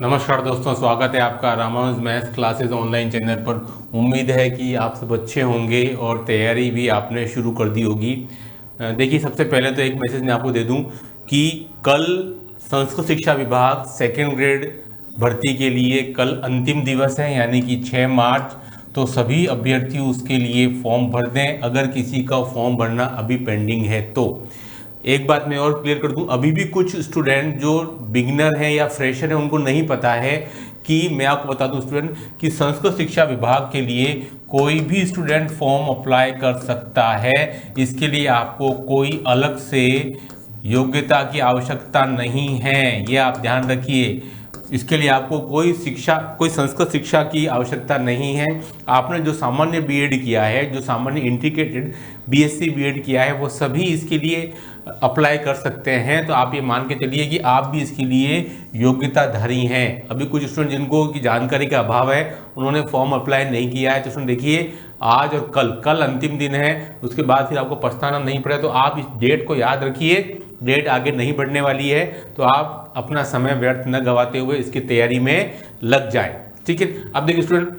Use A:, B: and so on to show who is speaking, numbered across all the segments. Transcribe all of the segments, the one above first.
A: नमस्कार दोस्तों, स्वागत है आपका Ramanuj maths classes online channel पर। उम्मीद है कि आप सब अच्छे होंगे और तैयारी भी आपने शुरू कर दी होगी। देखिए, सबसे पहले तो एक मैसेज मैं आपको दे दूं कि कल संस्कृत शिक्षा विभाग सेकेंड ग्रेड भर्ती के लिए कल अंतिम दिवस है, यानी कि 6 मार्च। तो सभी अभ्यर्थी उसके लिए फॉर्म भर दें अगर किसी का फॉर्म भरना अभी पेंडिंग है तो। एक बात मैं और क्लियर कर दूं, अभी भी कुछ स्टूडेंट जो बिगिनर हैं या फ्रेशर हैं उनको नहीं पता है कि मैं आपको बता दूं स्टूडेंट कि संस्कृत शिक्षा विभाग के लिए कोई भी स्टूडेंट फॉर्म अप्लाई कर सकता है। इसके लिए आपको कोई अलग से योग्यता की आवश्यकता नहीं है, ये आप ध्यान रखिए। इसके लिए आपको कोई संस्कृत शिक्षा की आवश्यकता नहीं है। आपने जो सामान्य बीएड किया है, जो सामान्य इंटीग्रेटेड बीएससी बीएड किया है, वो सभी इसके लिए अप्लाई कर सकते हैं। तो आप ये मान के चलिए कि आप भी इसके लिए योग्यताधारी हैं। अभी कुछ स्टूडेंट जिनको की जानकारी का अभाव है, उन्होंने फॉर्म अप्लाई नहीं किया है, तो स्टूडेंट देखिए आज और कल अंतिम दिन है, उसके बाद फिर आपको पछताना नहीं पड़े। तो आप इस डेट को याद रखिए, डेट आगे नहीं बढ़ने वाली है, तो आप अपना समय व्यर्थ न गवाते हुए इसकी तैयारी में लग जाएं। ठीक है, अब देखिए स्टूडेंट,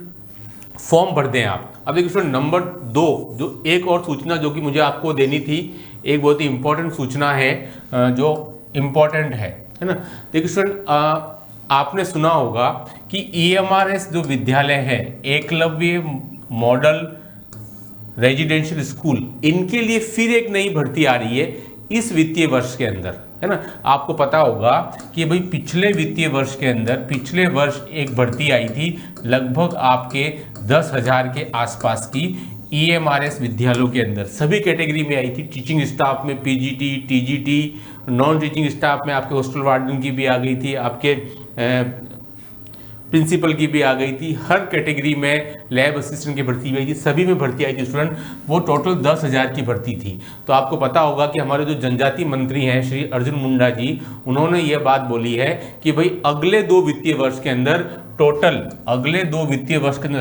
A: फॉर्म भर दें आप। अब देखिए स्टूडेंट, नंबर 2 जो एक और सूचना जो कि मुझे आपको देनी थी, एक बहुत ही इंपॉर्टेंट सूचना है जो इम्पॉर्टेंट है ना। देखिए स्टूडेंट, आपने सुना होगा कि ईएमआरएस जो विद्यालय है, एकलव्य मॉडल रेजिडेंशियल स्कूल, इनके लिए फिर एक नई भर्ती आ रही है इस वित्तीय वर्ष के अंदर, है ना। आपको पता होगा कि भाई पिछले वित्तीय वर्ष के अंदर पिछले वर्ष एक भर्ती आई थी लगभग आपके 10,000 के आसपास की ईएमआरएस विद्यालयों के अंदर, सभी कैटेगरी में आई थी। टीचिंग स्टाफ में PGT, TGT, non teaching staff में आपके हॉस्टल वार्डन की भी आ गई थी, आपके प्रिंसिपल की भी आ गई थी, हर कैटेगरी में लैब असिस्टेंट की भर्ती हुई थी, सभी में भर्ती आई थी स्टूडेंट। वो टोटल 10,000 की भर्ती थी। तो आपको पता होगा कि हमारे जो जनजाति मंत्री हैं श्री अर्जुन मुंडा जी, उन्होंने ये बात बोली है कि भाई अगले 2 वित्तीय वर्ष के अंदर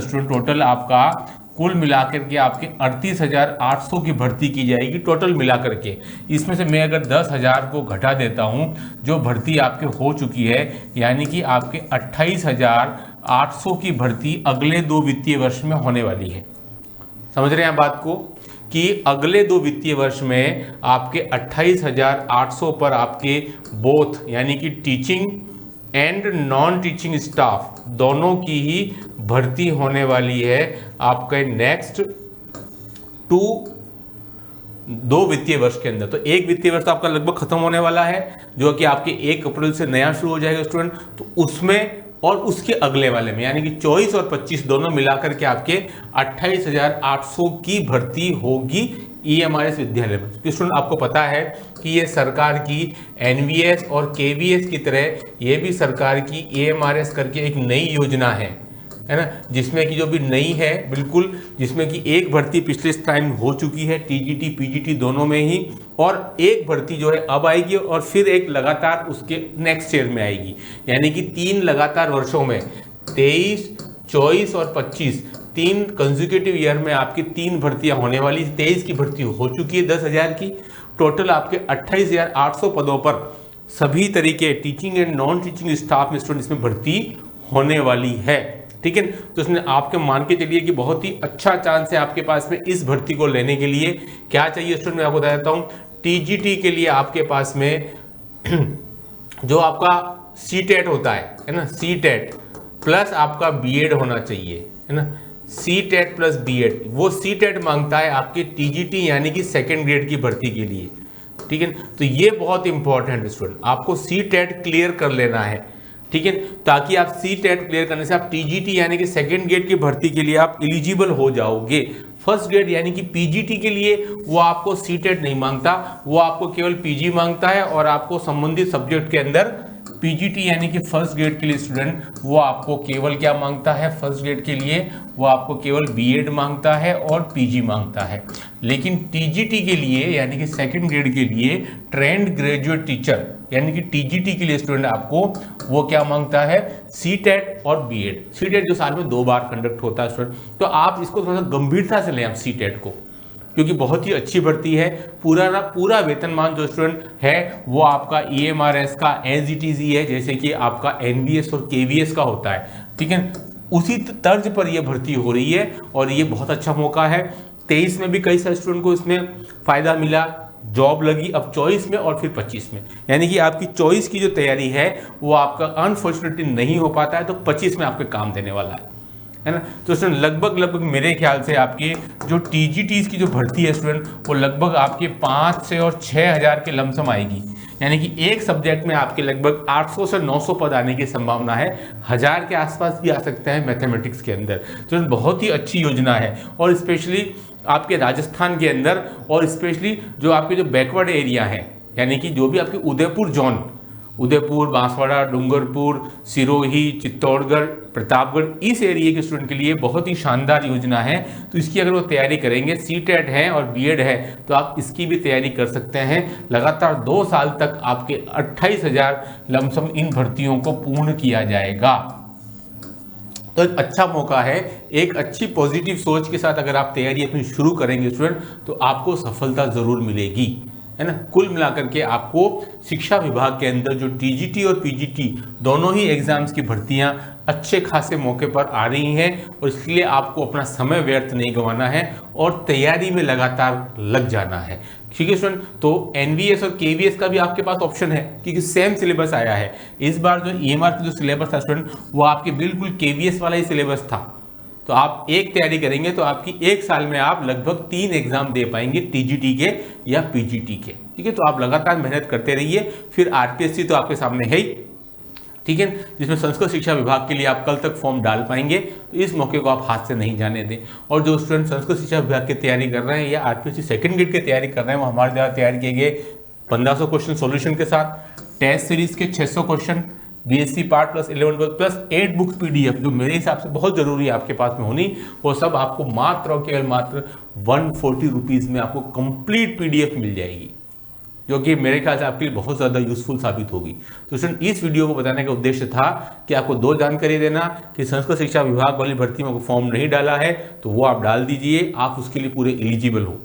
A: स्टूडेंट टोटल आपका कुल मिलाकर के आपके 38,800 की भर्ती की जाएगी टोटल मिलाकर के। इसमें से मैं अगर 10,000 को घटा देता हूं, जो भर्ती आपके हो चुकी है, यानी कि आपके 28,800 की भर्ती अगले 2 वित्तीय वर्ष में होने वाली है। समझ रहे हैं बात को कि अगले 2 वित्तीय वर्ष में आपके 28,800 पर आपके बोथ यानी कि teaching and non teaching staff दोनों की ही भर्ती होने वाली है आपके नेक्स्ट 2 वित्तीय वर्ष के अंदर। तो एक वित्तीय वर्ष आपका लगभग खत्म होने वाला है, जो कि आपके 1 अप्रैल से नया शुरू हो जाएगा स्टूडेंट। तो उसमें और उसके अगले वाले में यानी कि 24 और 25 दोनों मिलाकर के आपके 28,800 की भर्ती होगी ईएमआरएस विद्यालय में। स्टूडेंट, आपको पता है कि ये सरकार की एनवीएस और केवीएस की तरह ये भी सरकार की ईएमआरएस करके एक नई योजना है ना, जिसमें कि जो भी नई है बिल्कुल, जिसमें कि एक भर्ती पिछले टाइम हो चुकी है टीजीटी पीजीटी दोनों में ही, और एक भर्ती जो है अब आएगी और फिर एक लगातार उसके नेक्स्ट ईयर में आएगी। यानी कि 3 लगातार वर्षों में 23, 24 और 25 3 कंसेक्यूटिव ईयर में आपकी 3 भर्तियां होने वाली। 23 की भर्ती हो चुकी है 10,000 की। टोटल आपके 28,800 पदों पर सभी तरीके teaching and non teaching staff में स्टूडेंट इसमें भर्ती होने वाली है। ठीक है, तो इसमें आपके मान के चलिए कि बहुत ही अच्छा चांस है आपके पास में इस भर्ती को लेने के लिए। क्या चाहिए स्टूडेंट, मैं आपको बता देता हूँ। टीजीटी के लिए आपके पास में जो आपका सीटेट होता है ना, सीटेट प्लस आपका बीएड होना चाहिए, है ना। सीटेट प्लस बीएड, वो सीटेट मांगता है आपके टीजीटी यानी कि सेकेंड ग्रेड की भर्ती के लिए। ठीक है, तो ये बहुत इंपॉर्टेंट है स्टूडेंट, आपको सीटेट क्लियर कर लेना है। ठीक है, ताकि आप सीटेट क्लियर करने से आप टीजीटी यानी कि सेकेंड ग्रेड की भर्ती के लिए आप एलिजिबल हो जाओगे। फर्स्ट ग्रेड यानी कि पीजीटी के लिए वो आपको सीटेट नहीं मांगता, वो आपको केवल पीजी मांगता है, और आपको संबंधित सब्जेक्ट के अंदर पीजीटी यानी कि फर्स्ट ग्रेड के लिए स्टूडेंट वो आपको केवल क्या मांगता है, फर्स्ट ग्रेड के लिए वो आपको केवल बीएड मांगता है और पीजी मांगता है। लेकिन टीजीटी के लिए यानी कि सेकंड ग्रेड के लिए ट्रेंड ग्रेजुएट टीचर यानी कि टीजीटी के लिए स्टूडेंट आपको वो क्या मांगता है, सीटेट और बीएड। सीटेट जो साल में 2 बार कंडक्ट होता है स्टूडेंट, तो आप इसको थोड़ा सा गंभीरता से लें आप सीटेट को। क्योंकि बहुत ही अच्छी भर्ती है। पूरा वेतनमान जो स्टूडेंट है वो आपका EMRS का एज इट इज ही है, जैसे कि आपका NVS और KVS का होता है, ठीक है। उसी तर्ज पर यह भर्ती हो रही है और ये बहुत अच्छा मौका है। 23 में भी कई सारे स्टूडेंट को इसमें फायदा मिला, जॉब लगी, अब 24 में और फिर 25 में, यानी कि आपकी 24 की जो तैयारी है वो आपका अनफॉर्चुनेटली नहीं हो पाता है, तो 25 में आपके काम देने वाला है ना। तो स्टूडेंट लगभग मेरे ख्याल से आपकी जो TGTs की जो भर्ती है स्टूडेंट, वो लगभग आपके 5 से और 6,000 के लमसम आएगी, यानी कि एक सब्जेक्ट में आपके लगभग 800 से 900 पद आने की संभावना है। 1000 के आसपास भी आ सकते हैं मैथमेटिक्स के अंदर। तो बहुत ही अच्छी योजना है, और स्पेशली आपके राजस्थान के अंदर, और स्पेशली जो आपके जो बैकवर्ड एरिया है, यानी कि जो भी आपके उदयपुर जोन, उदयपुर, बांसवाड़ा, डूंगरपुर, सिरोही, चित्तौड़गढ़, प्रतापगढ़, इस एरिया के स्टूडेंट के लिए बहुत ही शानदार योजना है। तो इसकी अगर वो तैयारी करेंगे, CTET है और BEd है, तो आप इसकी भी तैयारी कर सकते हैं। लगातार 2 साल तक आपके 28,000 लमसम इन भर्तियों को पूर्ण किया जाएगा। तो एक अच्छा मौका है, एक अच्छी पॉजिटिव सोच के साथ अगर आप तैयारी अपनी शुरू करेंगे स्टूडेंट, तो आपको सफलता जरूर मिलेगी, है ना। कुल मिलाकर के आपको शिक्षा विभाग के अंदर जो TGT और PGT दोनों ही एग्जाम्स की भर्तियां अच्छे खासे मौके पर आ रही हैं, और इसलिए आपको अपना समय व्यर्थ नहीं गंवाना है और तैयारी में लगातार लग जाना है, ठीक है स्टूडेंट। तो NVS और KVS का भी आपके पास ऑप्शन है, क्योंकि सेम सिलेबस आया है। इस बार जो EMR का जो सिलेबस था स्टूडेंट, वो आपके बिल्कुल KVS वाला ही सिलेबस था। तो आप एक तैयारी करेंगे तो आपकी 1 साल में आप लगभग 3 एग्जाम दे पाएंगे, TGT के या PGT के, ठीक है। तो आप लगातार मेहनत करते रहिए। फिर RPSC तो आपके सामने है ही, ठीक है, जिसमें संस्कृत शिक्षा विभाग के लिए आप कल तक फॉर्म डाल पाएंगे, तो इस मौके को आप हाथ से नहीं जाने दें। और जो स्टूडेंट संस्कृत शिक्षा विभाग की तैयारी कर रहे हैं या RPSC सेकंड ग्रेड की तैयारी कर रहे हैं, वो हमारे द्वारा तैयार किए गए 1500 क्वेश्चन सॉल्यूशन के साथ, टेस्ट सीरीज के 600 question, BSc part plus 11 plus 8 book PDF, जो मेरे हिसाब से बहुत जरूरी है आपके पास में होनी, वो सब आपको मात्र और केवल मात्र 140 रुपीज़ में आपको कंप्लीट PDF मिल जाएगी, जो कि मेरे ख्याल से आपके लिए बहुत ज़्यादा यूजफुल साबित होगी। तो स्टूडेंट, इस वीडियो को बताने का उद्देश्य था कि आपको 2 जानकारी देना कि संस्कृत शिक्षा विभाग वाली भर्ती में फॉर्म नहीं डाला है तो वो आप डाल दीजिए, आप उसके लिए पूरे एलिजिबल हो।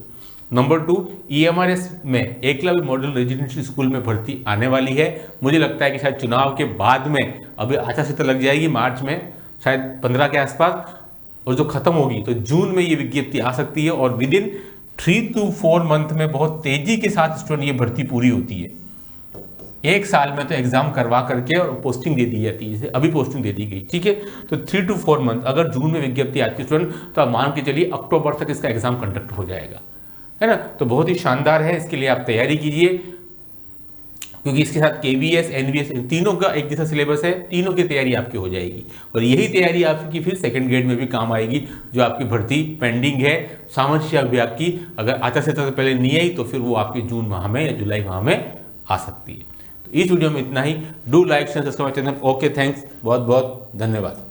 A: नंबर 2, EMRS में एकलव्य मॉडल रेजिडेंशियल स्कूल में भर्ती आने वाली है। मुझे लगता है कि शायद चुनाव के बाद में, अभी आचार संहिता लग जाएगी मार्च में, शायद 15 के आसपास, और जो खत्म होगी तो जून में ये विज्ञप्ति आ सकती है, और विद इन 3 to 4 मंथ में बहुत तेजी के साथ स्टूडेंट ये भर्ती पूरी होती है। 1 साल में तो एग्जाम करवा करके और पोस्टिंग दे दी जाती है, जैसे अभी पोस्टिंग दे दी गई, ठीक है। तो 3 to 4 मंथ, अगर जून में विज्ञप्ति आती है स्टूडेंट, तो आप मान के चलिए अक्टूबर तक इसका एग्जाम कंडक्ट हो जाएगा, है ना। तो बहुत ही शानदार है, इसके लिए आप तैयारी कीजिए, क्योंकि इसके साथ KVS, NVS तीनों का एक जैसा सिलेबस है, तीनों की तैयारी आपकी हो जाएगी, और यही तैयारी आपकी फिर सेकंड ग्रेड में भी काम आएगी, जो आपकी भर्ती पेंडिंग है सामान्य शिक्षा विभाग की। अगर आचार संहिता से पहले नहीं आई तो फिर वो आपके जून माह में या जुलाई माह में आ सकती है। तो इस वीडियो में इतना ही। Do like share subscribe channel. Okay, thanks, बहुत बहुत धन्यवाद।